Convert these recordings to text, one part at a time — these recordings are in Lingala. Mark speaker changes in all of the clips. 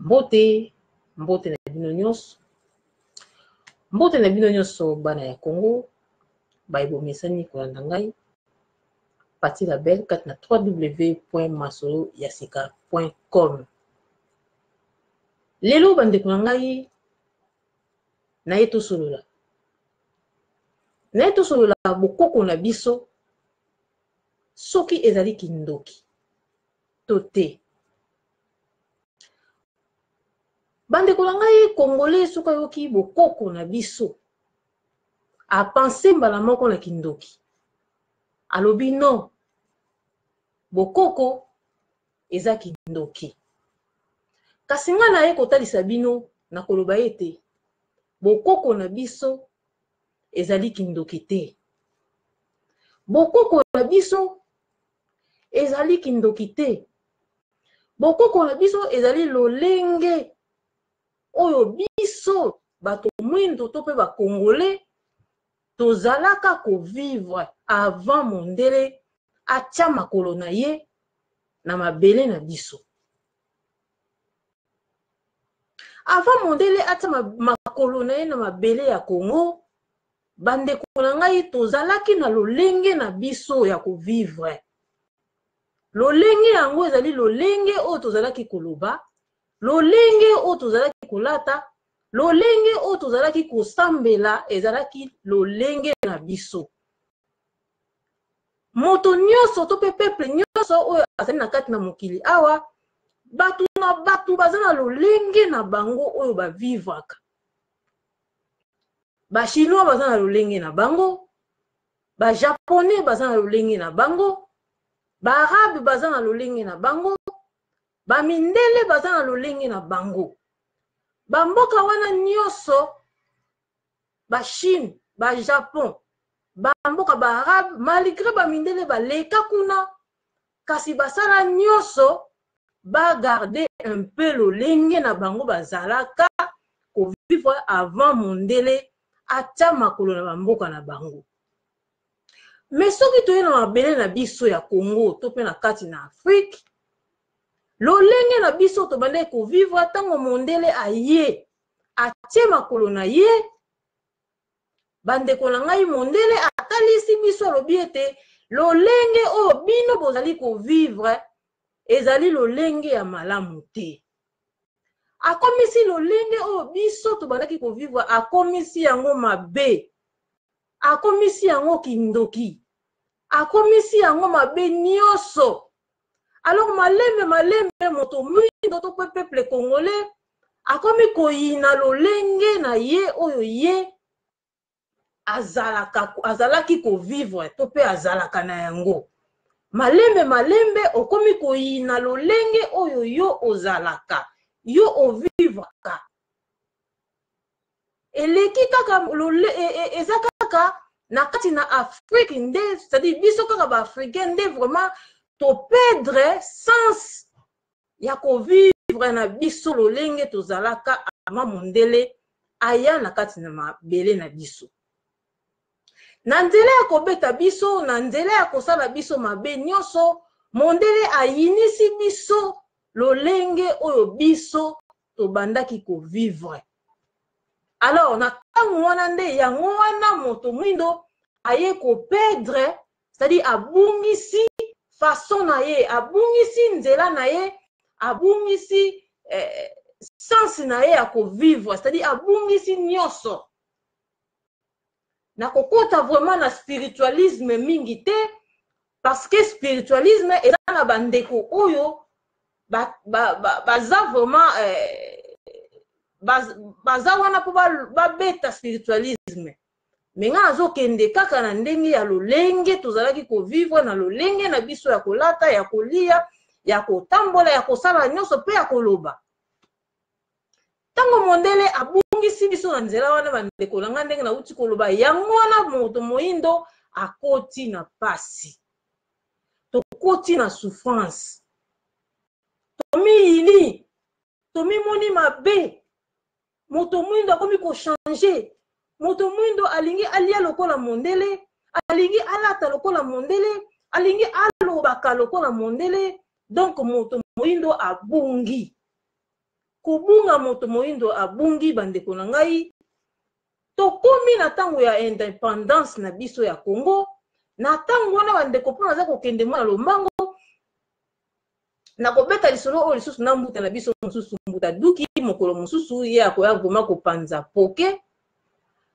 Speaker 1: Mbote na bino nyonso. Mbote na bino nyonso bana ya Congo. Baibo mesani kolanda ngai. Pati la belle kat na www.masoloyasika.com. Lelo bandeko na ngai na yeto solola. Na yeto solola bokoko na biso soki ezali kindoki to te. Bandeko na ngai Congolais soka yoki bokoko na biso a penser mbala moko na kindoki. Alobi non. Bokoko eza kindoki. Kasi nga na ye kotalisa bino na koloba ete bokoko na biso ezali kindoki te. Bokoko na biso ezali kindoki te. Bokoko na biso ezali lolenge oyo biso bato mwindo to pe ba Congolais tozalaka ko vivre avant mondele atia makolo na ye na mabele na biso. Avant mondele atia makolo na ye na mabele ya Congo, bandeko na ngai tozalaki na lolenge na biso ya ko vivre. Lolenge yango ezali lolenge oyo tozalaki koloba, lolenge oyo tozalaki kolata, lolenge oyo tozalaki kosambela ezalaki lolenge na biso. Moto nyonso to pe peuple nyonso oyo azali na kati na mokili awa, batu na batu baza na lolenge na bango oyo ba vivaka. Ba Chinois baza na lolenge na bango, ba Japonais baza na lolenge na bango, ba Arabe baza na lolenge na bango, ba mindele baza na lolenge na bango. Ba mboka wana nyonso, ba Chine, ba Japon, ba mboka ba Arabe, malgré ba mindele ba leka kuna, kasi basala nyonso ba garder un peu lolenge na bango bazalaka ko vivre avant mondele atia makolo na mboka na bango. Mais soki toye na mabele na biso ya Congo to pe na kati na Afrique, lolenge na biso to bande ko vivre tango mondele aye atie makolo na ye. Bandeko na ngai mondele atalisi biso lobi ete lolenge oyo bino bozali ko vivre ezali lolenge ya malamu te. Akomisi lolenge oyo biso to bandaki ko vivre akomisi yango mabe. Akomisi yango kindoki. Akomisi yango mabe nyonso. Alors malembe moto mwindo to peuple congolais akomi koyina lolenge na ye oyo ye azalaki ko vivre to pe azalaka na yango. Malembe okomi koyina lolenge oyo yo ozalaka, yo ovivaka. Eleki kaka eza kaka na kati na Afrique nde, c'est-à-dire biso kaka ba africain nde vraiment to perdre sens ya ko vivre na biso lolenge tozalaka ama mondele aya na kati na mabele na biso. Na nzela ya kobeta biso, na nzela ya kosala biso mabe nyonso, mondele ayinisi biso lolenge oyo biso to bandaki ko vivre. Alors, na tango wana nde yango wana moto mwindo aye ko perdre, c'est-à-dire abungisi façon na ye, abungisi nzela na ye, abungisi sens na ye ya ko vivre, c'est-à-dire abungisi nyonso. Na kokota vraiment na spiritualisme mingi te, parce que spiritualisme eza na bandeko oyo baza vraiment baza wana po babeta spiritualisme. Menga azokende kaka na ndenge ya lolenge tozalaki ko vivre na lolenge na biso ya kolata, ya kolia, ya kotambola, ya kosala nyonso pe ya koloba. Tango mondele abungisi biso na nzela wana bandeko na ndenge na uti koloba yango wana moto moindo akoti na pasi. Tokoti na souffrance. Tomi ili, tomi moni mabe. Moto moindo akomi ko changer. Moto moindo alingi alia lokola mondele, alingi alata lokola mondele, alingi alobaka lokola mondele. Donc moto moindo abungi. kubunga moto moindo abungi bandeko na ngai tokomi na tango ya indépendance na biso ya Congo na tango wana bandeko mpona aza kokende mwana lombango na kobeta lisolo oyo lisusu na mbuta na biso mosusu mbuta duki mokolo mosusu ye akoya goma kopanza poke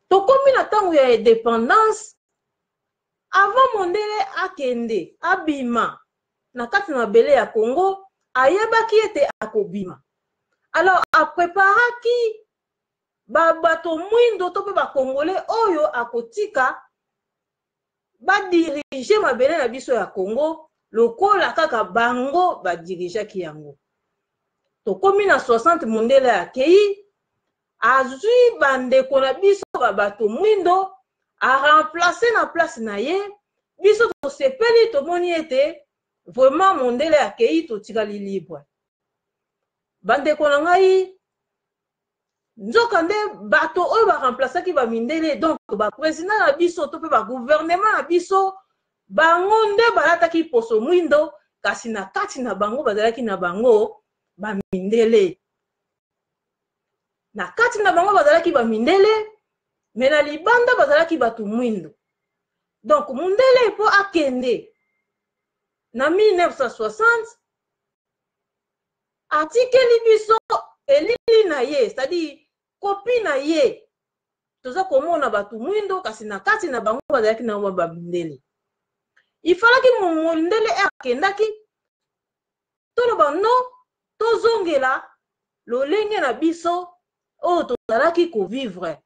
Speaker 1: tokomi na tango ya indépendance avant mondele akende abima na kati na mabele ya Congo ayebaki ete akobima alors apreparaki bato mwindo to pe bakongole oyo akotika badirige mabele na biso ya Congo lokola kaka bango badirigeaki yango tokomi na 60 mondele akei azwi bandeko na biso bato mwindo aremplace na place na ye biso tosepeli tomoni ete vraiment mondele akei totikali libre bandeko na ngai nzoka nde bato oyo baremplaceaki bamindele donc baprésident na biso to mpe bagouvernement na biso bango nde balataki poso mwindo kasi na kati na bango bazalaki na bango bamindele na kati na bango bazalaki bamindele me na libanda bazalaki bato mwindo donc mundele po akende na 1960 atikeli biso elili na ye c'est-à-dire kopi na ye toza komona bato mwindo kasi na kati na bango bazalaki na bango bamindele ifalaki mundele akendaki toloba no tozongela lolenge na biso oyo tozalaki kovivre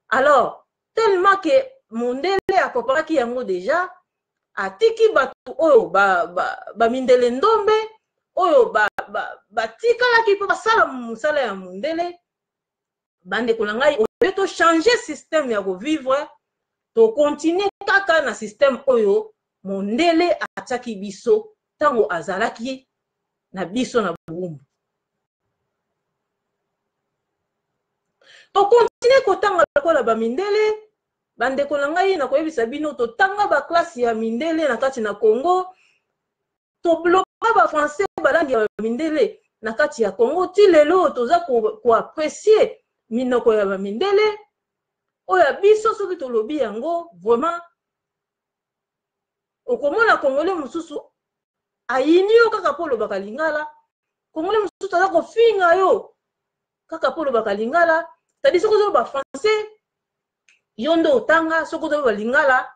Speaker 1: alors tellement que mondele akoparaki yango déjà atiki bato oyo bamindele ndombe oyo batikalaki mpo basala mosala ya mondele bandeko na ngai oyo tochange système ya kovivre tokontinue kaka na système oyo mondele atiaki biso ntango azalaki na biso na bowumbu tokontinue kotanga lokola bamindele bandeko na ngai na koyebisa bino totanga baklase ya mindele na kati na Congo tobloka bafrançais balangi ya bamindele na kati ya Congo ti lelo toza koapprécier minoko ya bamindele oyo biso soki tolobi yango vraiment okomona Congolais mosusu ayini yo kaka po lobaka lingala Congolais mosusu aza kofinga yo kaka po lobaka lingala c'est-à-dire soki ozoloba français yo nde otanga soki ozoloba lingala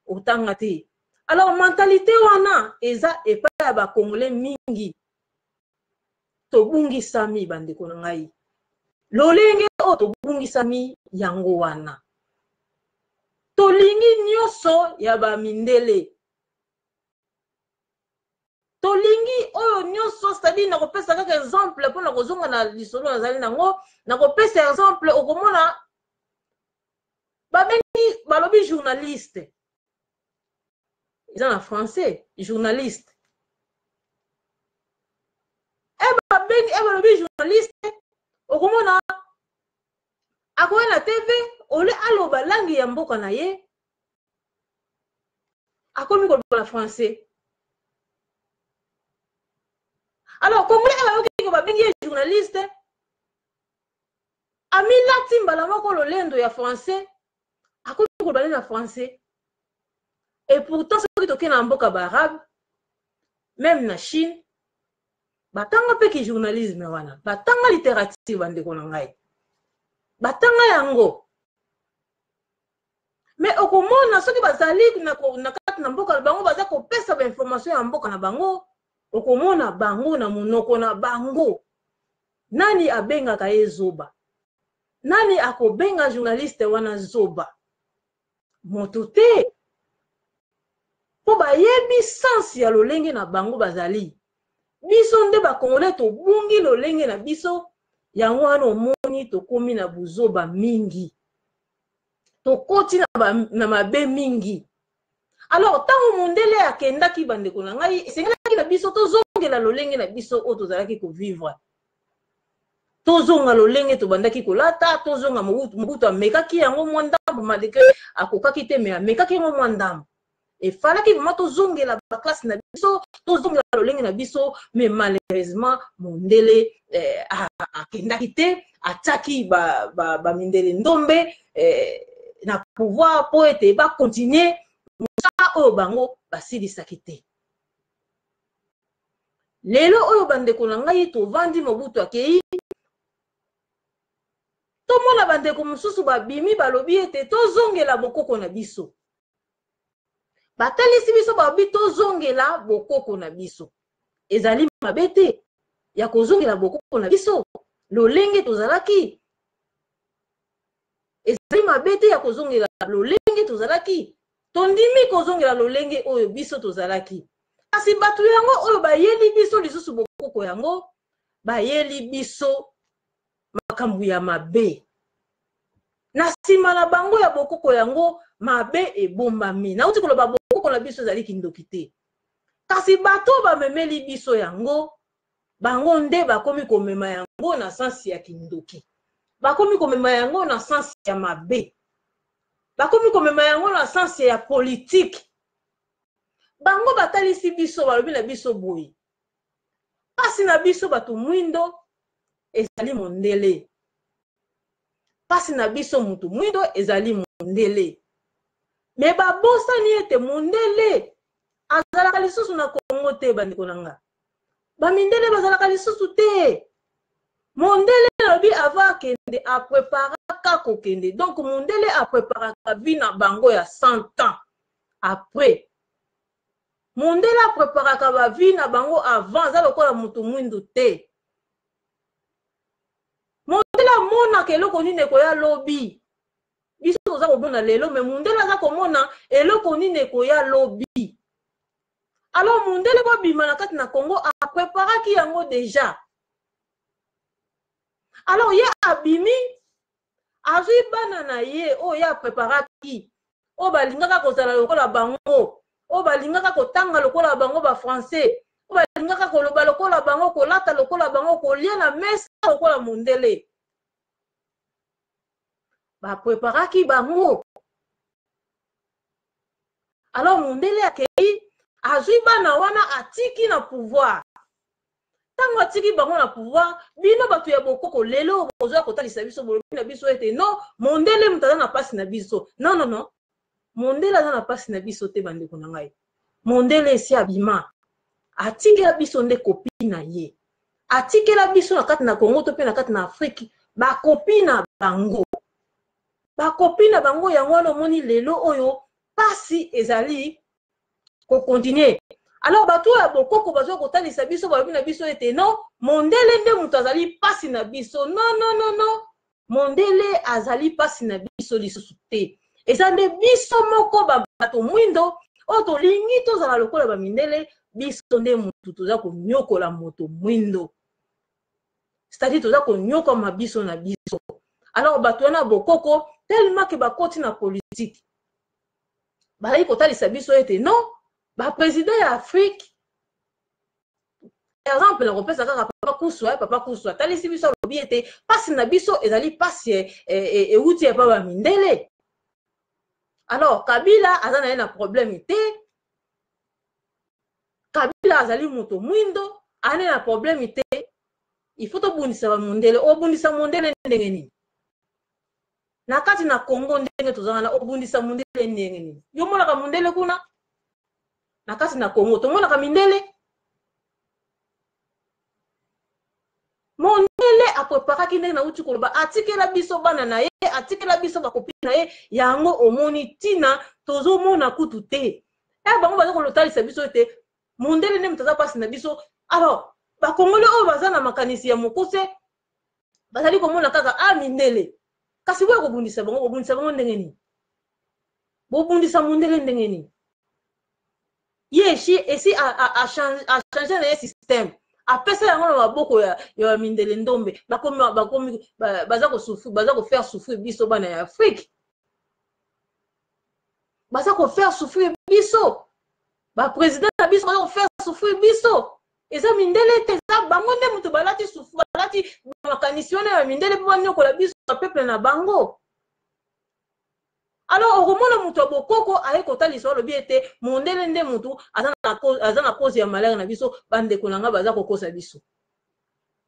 Speaker 1: otanga te alors mentalité wana eza epai ya bakongolais mingi tobungisami bandeko na ngai lolenge oyo tobungisami yango wana tolingi nyonso ya bamindele tolingi oyo nyonso c'est-à-dire nakopesa kaka exemple mpona kozonga na lisolo nazali nango nakopesa exemple okomona babengi balobi journaliste eza na français journaliste babengi balobi journaliste okomona akoya na TV ole aloba langi ya mboka na ye akomi koloba na français alors congolais abayoki babengi ye journaliste amilati mbala moko lolendo ya français akomi koloba na français et pourtant soki toke na mboka baarabe même na Chine batanga pe ki journalisme wana batanga littérature bandeko na ngai batanga yango mais okomona soki bazali na kati na mboka bango baza kopesa ba information ya mboka na bango okomona bango na monoko na bango nani abengaka ye zoba nani akobenga journaliste wana zoba moto te po bayebi sens ya lolenge na bango bazali biso nde bakongolais tobungi lolenge na biso yango wana omoni tokomi na buzoba mingi tokoti na mabe mingi alors ntango mondele akendaki bandeko na ngai esengelaki na biso tozongela lolenge na biso oyo tozalaki kovivre tozonga lolenge tobandaki kolata tozonga mobutu amekaki yango mwa ndambo malgré akokaki te me amekaki yango mwa ndambo Et fallait qu'il m'a tozongé la classe na biso, tozongé la lolenge na biso, mais malheureusement, Mondele a kendakité, attaqué ba Mindele Ndombe, na pouvoir pour être ba continuer, moussa o bango basili sakité. Lelo oyo bandeko na ngai tovandi Mobutu akei, tomona bandeko mosusu babimi balobi ete tozongela bokoko na biso. Batalisi biso babi tozongela bokoko na biso. Ezali mabe te ya kozongela bokoko na biso. Lolenge tozalaki. Ezali mabe te ya kozongela lolenge tozalaki. Tondimi kozongela lolenge oyo biso tozalaki. Kasi batu yango oyo bayeli biso lisusu bokoko yango, bayeli biso makambu ya mabe. Na sima na bango ya bokoko yango, mabe ebombami. Na uti koloba bokoko na biso ezali kindoki te. Kasi bato bamemeli biso yango, bango nde bakomi komema yango na sansi ya kindoki. Bakomi komema yango na sansi ya mabe. Bakomi komema yango na sansi ya politique. Bango batalisi biso balobi na biso boyi. Pasi na biso bato mwindo ezali Mondele. Pasi na biso mutu mwindo ezali Mondele. Me babosani ete Mondele azalaka lisusu na Kongo te bandeko nanga. Ba Mindele bazalaka lisusu te. Mondele lobi ava kende a preparaka kokende. Donc Mondele a preparaka vie na bango ya 100 ans après. Mondele a preparaka ba vie na bango avant za lokola mutu mwindo te. Mondele mona ke eloko nini koya lobi. Biso toza kobona lelo mais Mondele aza komona eloko nini koya lobi. Alors Mondele ba bima na kati na Congo a preparaki yango déjà. Alors ye abimi azui bana na ye o ya preparaki. O balingaka kozala lokola bango. O balingaka kotanga lokola bango ba français. O balingaka koloba lokola bango kolata lokola bango kolia na mesa lokola Mondele. Ba preparaki bango. Alors Mondele akei azui bana wana atiki na pouvoir. Tango atiki bango na pouvoir, bino batu ya bokoko lelo bozoa kotalisa biso bolobi na biso ete non, Mondele mutaza na pasi na biso. Non non non. Mondele aza na pasi na biso te bandeko na ngai. Mondele esi abima. Atikela biso nde kopi na ye. Atikela biso na kati na Congo to pe na kati na Afrique, ba kopi na bango. Ba kopi na bango yango wana omoni lelo oyo pasi ezali ko continuer. Alors bato ya bokoko bazo kotalisa biso balobi na biso ete non, Mondele nde mutu azali pasi na biso. Non non non non. Mondele azali pasi na biso lisusu te. Eza nde biso moko bato mwindo o tolingi tozala lokola ba Mindele, biso nde mutu toza konyokola moto mwindo. C'est-à-dire toza konyoka mabiso na biso. Alors bato wana bokoko tellement que bakoti na politique. Bazali kotalisa biso ete non, ba président ya Afrique. Par exemple, la repesa kaka papa kuswa talisi biso lobi ete pasi na biso ezali pasi e uti ya ba Mindele. Alors Kabila azana ye na problème te. Kabila azali moto mwindo, ane na problème te. Il faut to bundisa ba Mondele, o bundisa Mondele ndenge nini. Na kati na Congo ndenge tozanga na obundisa Mondele ndenge nini. Yo mona ka Mondele kuna na kati na Congo to mona ka Mindele. Mondele a preparaki ndenge na uti koloba atikela biso bana na ye, atikela biso ba kopi na ye, yango omoni tina tozo mona kutu te. Bango baza kolotalisa biso ete Mondele nde mutaza pasi na biso. Alors ba Congolais oyo baza na makanisi ya mokuse bazali komona kaka Mindele. Kasi boye kobundisa bango ndenge nini? Bobundisa Mondele ndenge nini? Ye esi a changer na système. Apesa yango na maboko ya Mindele Ndombe. Baza ko faire souffrir biso bana ya Afrique. Baza ko faire souffrir biso. Ba président na biso baza ko faire souffrir biso. Eza Mindele te za bango nde mutu balati souffrir balati makanisi wana ya Mindele po banyokola biso peuple na bango. Alors au moment mutu bokoko aye kotali so lobi ete mondele nde mutu azana cause ya malheur na biso bande kolanga baza kokosa biso.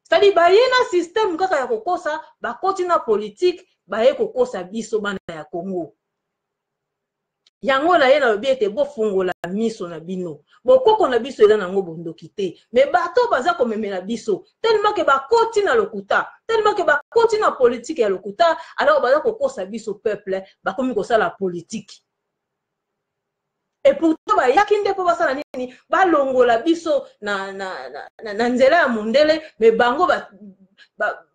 Speaker 1: C'est-à-dire ba yena système kaka ya kokosa ba kotina politique baye kokosa biso bana ya Congo. Yango na yena lobi ete bo fungola miso na bino. Bokoko na biso eza nango bondoki te. Mais bato baza komemela biso. Tellement que ba kotina lokuta, tellement que ba kotina politique ya lokuta, alors baza kokosa biso peuple, ba komi kosala politique. Et pourtant ba yakinde po basala nini ba longola biso na nzela ya mondele, mais bango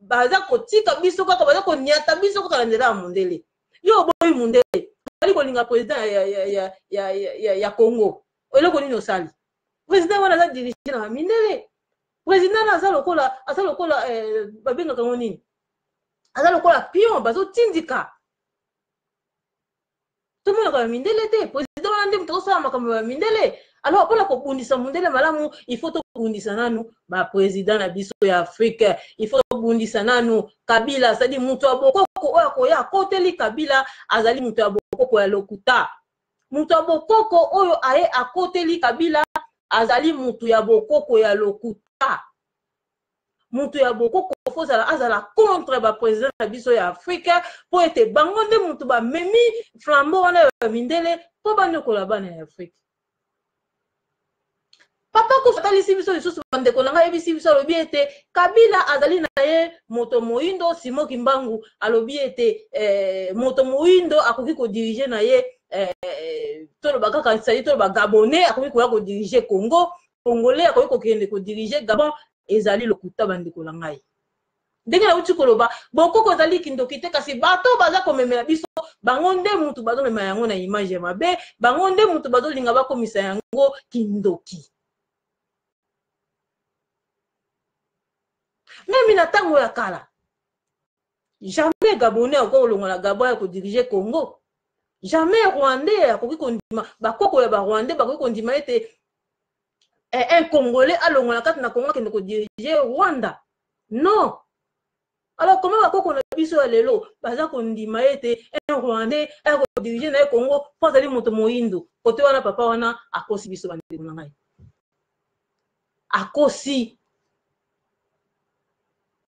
Speaker 1: baza kotika biso kaka baza konyata biso kaka na nzela ya mondele. Yo boyi mondele ali kolinga président ya Congo eloko nini osali président wana za diriger na mindele président na za lokola babengaka ngo nini aza lokola pion bazo tindika tout le monde ka mindele te président wana nde mutoko sala makambo ya mindele. Alors pour la kobundisa mondele malamu il faut to bundisa nanu ba président na biso ya Afrique, il faut bundisa nanu Kabila, c'est-à-dire mutu abokoko oya koya koteli Kabila azali mutu abokoko ya lokuta. Mutu abokoko oyo aye akoteli Kabila azali mutu ya bokoko ya lokuta. Mutu ya bokoko fozala azala contre ba président na biso ya Afrique po ete bango nde mutu ba memi flambeau wana ya mindele po banyokola bana ya Afrique. Papa ko fatali sibiso lisusu bande kolanga ebisi biso alobi ete Kabila azali na ye moto moindo Simo Kimbangu alobi ete moto moindo akoki ko diriger na ye tolo bakaka sali tolo ba Gabonais akoki ko diriger Congo, Congolais akoki ko kende ko diriger Gabon ezali lokuta bande kolanga ye. Ndenge na uti koloba bokoko zali kindoki te kasi bato baza komemela biso bango nde mutu bazo mema yango na image ya mabe, bango nde mutu bazo linga bakomisa yango kindoki. Même na tango ya kala jamais Gabonais ako longola Gabon ko diriger Congo, jamais Rwandais akoki kondima bakoko ya ba Rwandais bakoki kondima ete un Congolais alongola kati na Congo kende ko diriger Rwanda. Non. Alors comment bakoko na biso ya lelo baza kondima ete un Rwandais ako diriger na Congo po zali moto moindo kote wana papa wana akosi biso bande na ngai akosi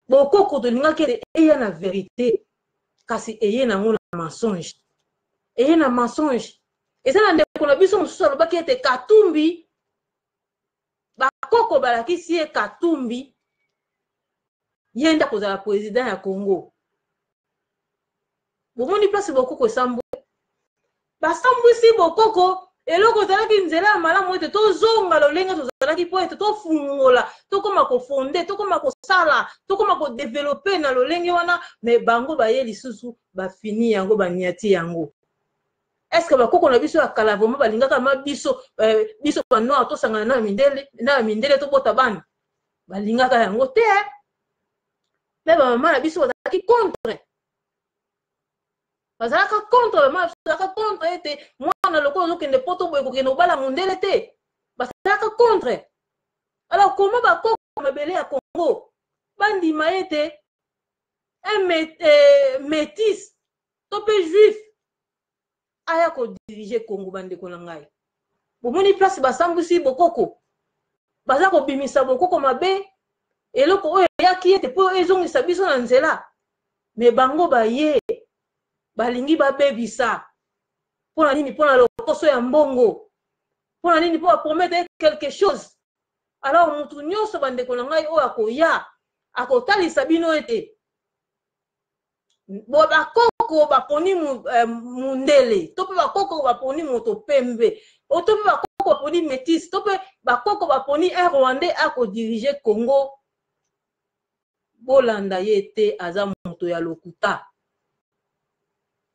Speaker 1: bokoko to linga kele eya na vérité kasi eye na ngona mensonge, eye na mensonge eza na ndeko na biso mosusu alobaki ete Katumbi bakoko balakisi ye Katumbi yenda kozala président ya Congo. Bomoni place bokoko esambwe basambwisi bokoko eloko zalaki nzela ya malamu ete tozonga lolenge tozalaki po ete tofungola tokoma kofonde tokoma kosala tokoma kodevelope na lolenge wana me bango baye lisusu bafini yango baniati yango. Est-ce que bakoko na biso ya kala vraiment balingaka ma biso biso banoa tosangana na mindele tobota bana balingaka yango te me bamama na biso bazalaki contre. Bazalaka contre le mal, bazalaka contre ete mwana lokola ozokende poto boye kokende obala mondele te. Bazalaka contre. Alors comment bakoko mabele ya Congo bandima ete un métis tope juif aya ko diriger Congo bande ko ngai. Bomoni place basambwisi bokoko. Baza ko bimisa bokoko mabe eloko oyo yaki ete po ezongisa biso na nzela. Me bango baye balingi babebisa pona nini pona lokoso ya mbongo pona nini po promettre quelque chose. Alors mutu nyonso bandeko na ngai oyo akoya akotalisa bino ete bo bakoko baponi mundele to pe bakoko baponi moto pembe o to pe bakoko baponi métis to pe bakoko baponi un Rwandais ako diriger Congo bolanda yete aza moto ya lokuta.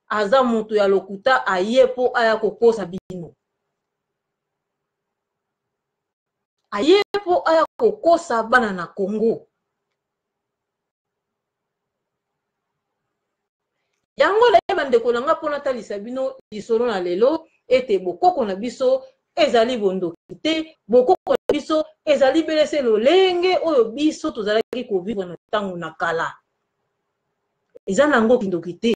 Speaker 1: Aza moto ya lokuta ayepo aya kokosa bino. Ayepo aya kokosa bana na Congo. Yango la bandeko nanga pona talisa bino lisolo na lelo ete bokoko na biso ezali bondoki te, bokoko na biso ezali belese lolenge oyo biso tozalaki ko vivre na tango na kala. Eza nango kindoki te.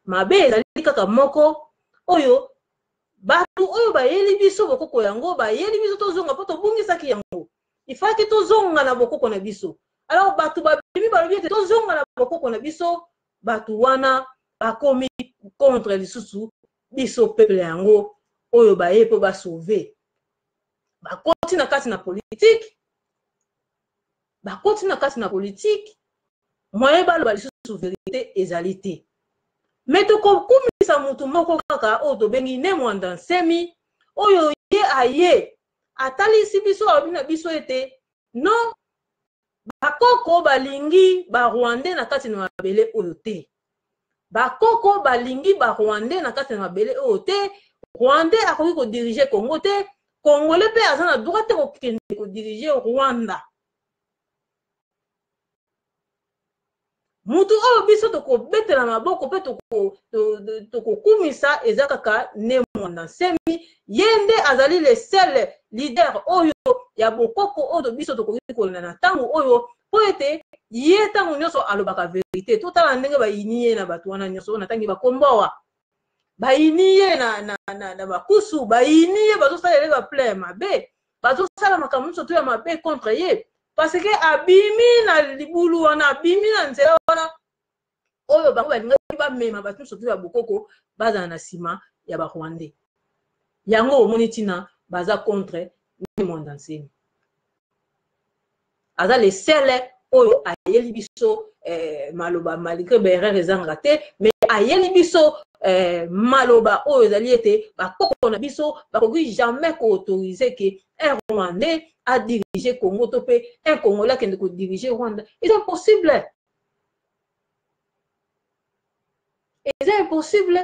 Speaker 1: mabe ezali kaka moko oyo batu oyo bayeli biso bokoko yango bayeli biso tozonga po tobungisaki yango ifaki tozonga na bokoko na biso. Alors batu babimi balobi ete tozonga na bokoko na biso batu wana bakomi contre lisusu biso peuple yango oyo baye po basauve bakoti na kati na politique moyen baloba lisusu vérité ezali te. Mais tokokumisa mutu moko kaka oyo tobengi ne mwanda nsemi oyo ye aye atalisi biso alobi na biso ete non bakoko balingi barwandais na kati na mabele oyo te. Bakoko balingi barwandais na kati na mabele oyo te. Rwandais akoki kodirige Congo te. Congolais mpe aza na droit te kokende kodirige Rwanda. Mutu oyo biso tokobetela maboko mpe tokokumisa eza kaka ne mwanda nsemi ye nde azali le seul leader oyo ya bokoko oyo biso tokoki kolanda na ntango oyo po ete ye ntango nyonso alobaka verité. Totala ndenge bayini ye na bato wana nyonso oyo natangi bakombowa bayini ye na bakusu bayini ye bazosalela baplaire mabe bazosala makambo nyonso to ya mabe contre ye parce que abimi na libulu wana abimi na nzela wana oyo bango balingaki bamema bato nyonso to ya bokoko bazala na nsima ya barwandais yango omoni ntina baza contre ne mwanda nsemi aza le sele oyo ayeli biso maloba malgré berere ezanga te mais ayeli biso maloba oyo ezali ete bakoko na biso bakoki jamais koautoriser ke un Rwandais a dirigé Congo to pe un Congolais akende kodiriger Rwanda. C'est impossible. C'est impossible.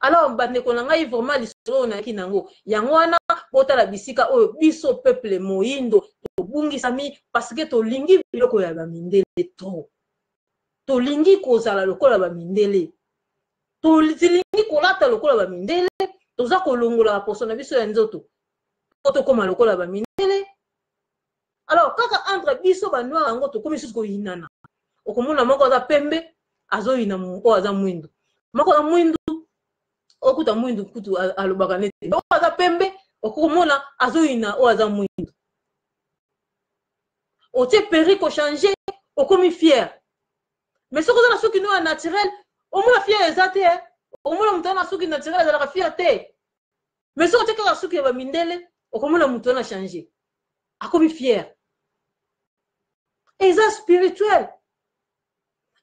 Speaker 1: Alors bandeko na ngai vraiment lisolo na kinango yango wana botala bisika oyo biso peuple moyindo tobungisami parce que tolingi biloko ya bamindele to tolingi kozala lokola bamindele tolingi kolata lokola bamindele toza kolongola poso na biso ya nzoto tokoma lokola bamindele. Alors kaka entre biso banoir yango tokomi susu koyinana okomona moko aza pembe azoyina moko aza mwindu moko aza mwindu okuta mwindu kutu alobaka nete moko aza pembe okomona azoyina o aza mwindu otie periko changer okomi fier. Mais ce que nous avons naturel, au moins fier exacté, au moins nous avons ce naturel de la fierté. Mais ce que nous avons ce qui va mindele, au moins nous avons changé. À comme fier. Et ça spirituel.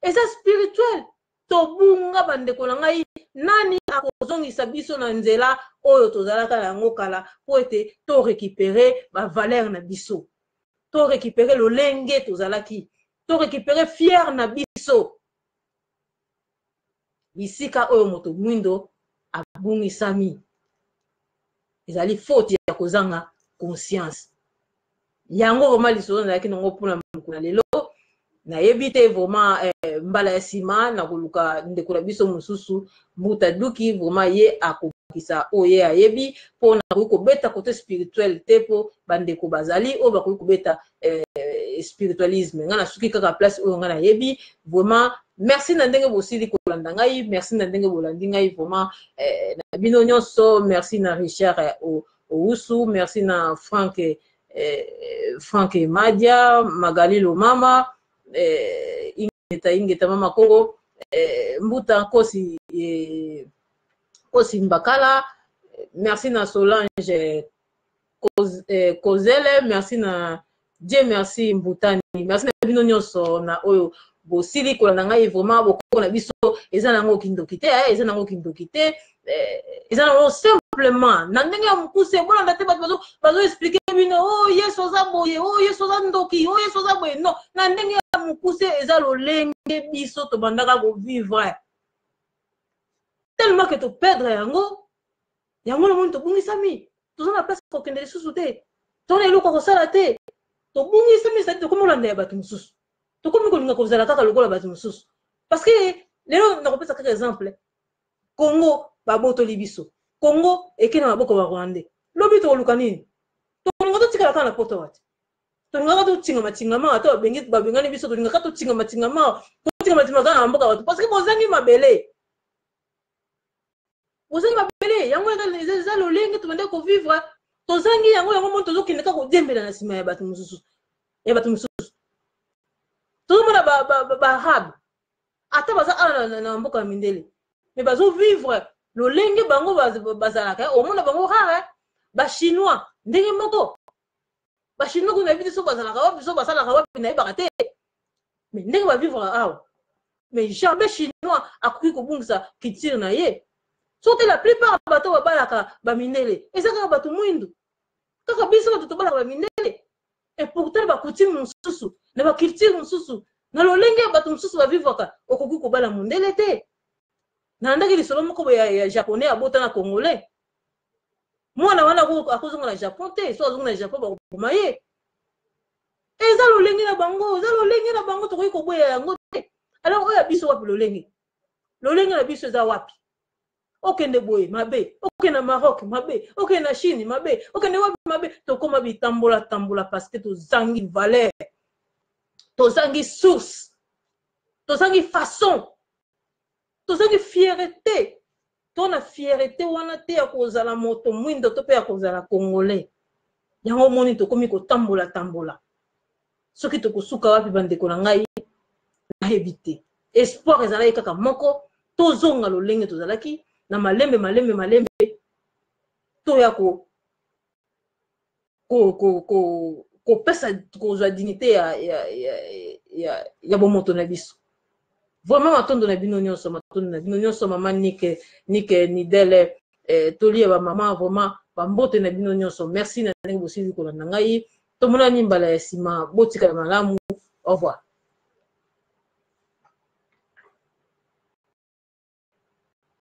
Speaker 1: Et ça spirituel. Tobunga bande kolanga nani akozongi sabiso na nzela oyo tozalaka yango kala po ete to récupérer ba valeur na biso. To récupérer le lenge tozalaki. To récupérer fier na biso. Bisika oyo moto mwindo abungisami. Ezali faute ya kozanga conscience. Yango vraiment lisolo na yaki nango pona mukuna lelo. Na yebite vraiment mbala ya sima na koluka ndeko na biso mususu muta duki vraiment ye akokisa oye ayebi pona ko beta côté spirituel te po bandeko bazali o ba ko beta spiritualisme ngana suki kaka place oyo ngana yebi vraiment merci na ndenge bosili kolanda ngai merci na ndenge bolandi ngai vraiment na bino nyonso merci na Richard Ousu merci na Frank Madia Magali Lomama ingeta mama Kongo mbuta kosi Mbakala merci na Solange Kozele merci na Dieu merci Mbutani merci na bino nyonso na oyo bosili kolanda ngai vraiment bokoko na biso eza nango kindoki te eza nango kindoki te eza nango simplement na ndenge ya mukuse bolanda te bazo expliquer bino oh yeso za boye oh yeso za ndoki oh yeso za boye non na ndenge ya mukuse eza lolenge biso to bandaka ko vivre tellement que to perdre yango na monde to bungisami to na place ko kende susu te to na eloko ko sala te to bungisami sa to komolanda ya batu mususu to komi ko linga ko zala kaka lokola batu mususu parce que lelo na kopesa kaka exemple Congo baboto libiso Congo ekena maboko ba Rwandais lobi to luka nini to linga to tika kana poto wati to linga to tinga matinga ma to bengani biso to linga to tinga matinga ma to botika matimaka na mboka bato parce que bozangi mabele yango eza lolenge tobande kovivre tozangi yango mo tozokende kaka kodembela na nsima ya bato mosusu tozomona baarabe ata baza ala na mboka ya mindele mais bazovivre lolenge bango bazalaka omona bango rare bachinois ndenge moko bachinois kuna yebi te so bazalaka wapi so basalaka wapi nayebaka te mais ndenge bavivre awa mais jamais chinois akoki kobungisa culture na ye so te la plupart bato babalaka bamindele eza kaka bato mwindu kaka biso bato tobalaka bamindele et pourtant bakutime mosusu na baculture mosusu na lolenge bato mosusu bavivaka okoki kobala mondele te na ndaki lisolo moko ya japonais abota na congolais mwana wana akozonga na japon te so azonga na japon bakokoma ye eza lolenge na bango tokoki koboya yango te alors oyo biso wapi lolenge na biso eza wapi okende boye mabe okende na Maroc mabe okende na Chine mabe okende wapi mabe tokoma bitambola parce que tozangi valeur tozangi source tozangi façon tozangi fierté tona fierté wana te ya kozala moto mwindo to pe ya kozala congolais yango moni tokomi kotambola soki tokosuka wapi bandeko na ngai nayebi te espoir ezalaki kaka moko tozonga lolenge tozalaki na malembe toya kopesa kozwa dignité ya bomoto na biso vraiment matondo na bino nyonso mama nike nidele tolie bamama vraiment bambote na bino nyonso merci na ndenge bosili kolanda ngai tomonani mbala ya nsima botika malamu au revoir.